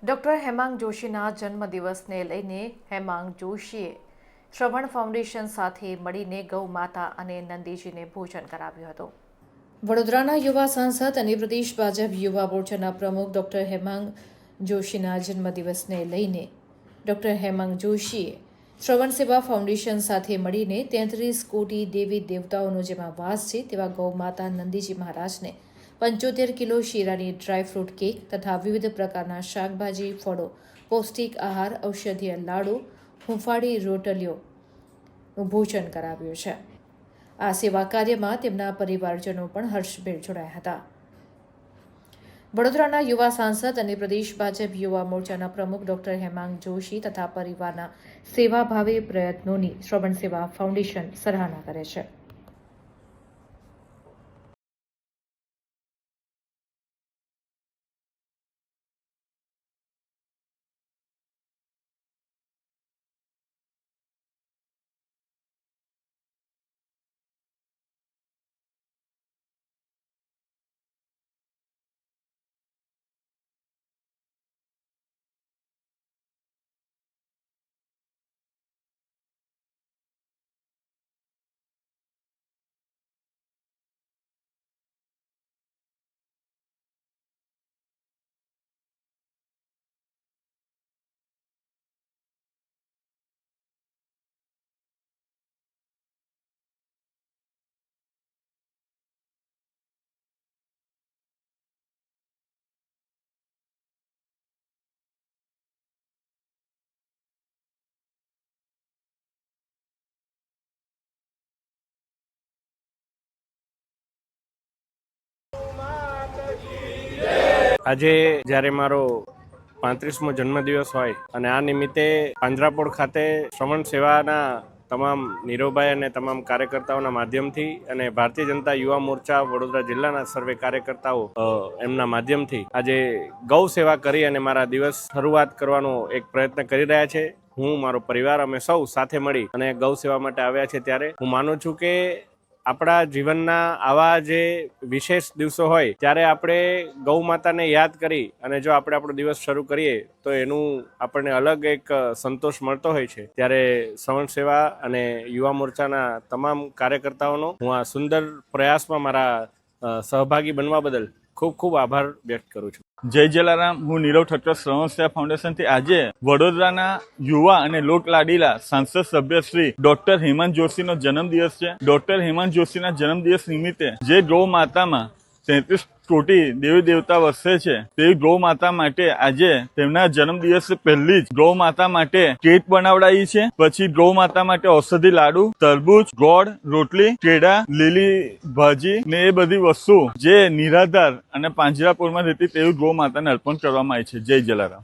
Doctor Hemang જોશીના જન્મદિવસને લઈને હેમાંગ જોશીએ શ્રવણ foundation સાથે મળીને ગૌ માતા અને નંદીજીને ભોજન કરાવ્યું હતું। વડોદરાના યુવા સાંસદ અને પ્રદેશ ભાજપ યુવા મોરચાના પ્રમુખ ડૉક્ટર હેમાંગ જોશીના જન્મદિવસને લઈને ડૉક્ટર હેમાંગ જોશીએ શ્રવણ સેવા ફાઉન્ડેશન સાથે મળીને 33 કોટી દેવી દેવતાઓનો જેમાં વાસ છે તેવા ગૌ માતા નંદીજી મહારાજને 75 કિલો શીરાની ડ્રાયફ્રૂટ કેક તથા વિવિધ પ્રકારના શાકભાજી, ફળો, પૌષ્ટિક આહાર, ઔષધીય લાડુ, હુંફાળી રોટલીઓનું ભોજન કરાવ્યું છે। આ સેવા કાર્યમાં તેમના પરિવારજનો પણ હર્ષભેર જોડાયા હતા। વડોદરાના યુવા સાંસદ અને પ્રદેશ ભાજપ યુવા મોરચાના પ્રમુખ ડૉક્ટર હેમાંગ જોશી તથા પરિવારના સેવાભાવી પ્રયત્નોની શ્રવણ સેવા ફાઉન્ડેશન સરાહના કરે છે। આજે જ્યારે મારો 35મો જન્મદિવસ હોય અને આ નિમિત્તે પાંજરાપોળ ખાતે શ્રવણ સેવાના તમામ નીરોભાઈ અને તમામ કાર્યકર્તાઓના માધ્યમથી અને ભારતીય જનતા યુવા મોરચા વડોદરા જિલ્લાના સર્વે કાર્યકર્તાઓ એમના માધ્યમથી આજે ગૌ સેવા કરી અને મારા દિવસ શરૂઆત કરવાનો એક પ્રયત્ન કરી રહ્યા છે। હું મારો પરિવાર અમે સૌ સાથે મળી અને ગૌ સેવા માટે આવ્યા છે ત્યારે હું માનું છું કે આપણા જીવનના આવા જે વિશેષ દિવસો હોય ત્યારે આપણે ગૌ માતાને યાદ કરી અને જો આપણે આપણો દિવસ શરૂ કરીએ તો એનું આપણને અલગ એક સંતોષ મળતો હોય છે। ત્યારે શ્રવણ સેવા અને યુવા મોરચાના તમામ કાર્યકર્તાઓનો હું આ સુંદર પ્રયાસમાં મારા સહભાગી બનવા બદલ ખૂબ ખૂબ આભાર વ્યક્ત કરું છું। જય જલારામ। હું નીરવ ઠક્કર શ્રવણ સેવા ફાઉન્ડેશનથી આજે વડોદરાના યુવા અને લોકલાડીલા સાંસદ સભ્ય શ્રી ડોક્ટર હેમાંગ જોશીનો જન્મદિવસ છે। ડોક્ટર હેમાંગ જોશીના જન્મદિવસ નિમિત્તે જે ગૌ માતામાં 33 કોટી દેવી દેવતા વસે છે તેવી ગૌ માતા માટે આજે તેમના જન્મદિવસ પહેલી જ ગૌ માતા માટે કેક બનાવડાવી છે। પછી ગૌ માતા માટે ઔષધિ લાડુ, તરબૂચ, ગોળ, રોટલી, કેળા, લીલી ભાજી ને એ બધી વસ્તુ જે નિરાધાર અને પાંજરાપોળમાં રહેતી તેવી ગૌ માતાને અર્પણ કરવામાં આવી છે। જય જલારામ।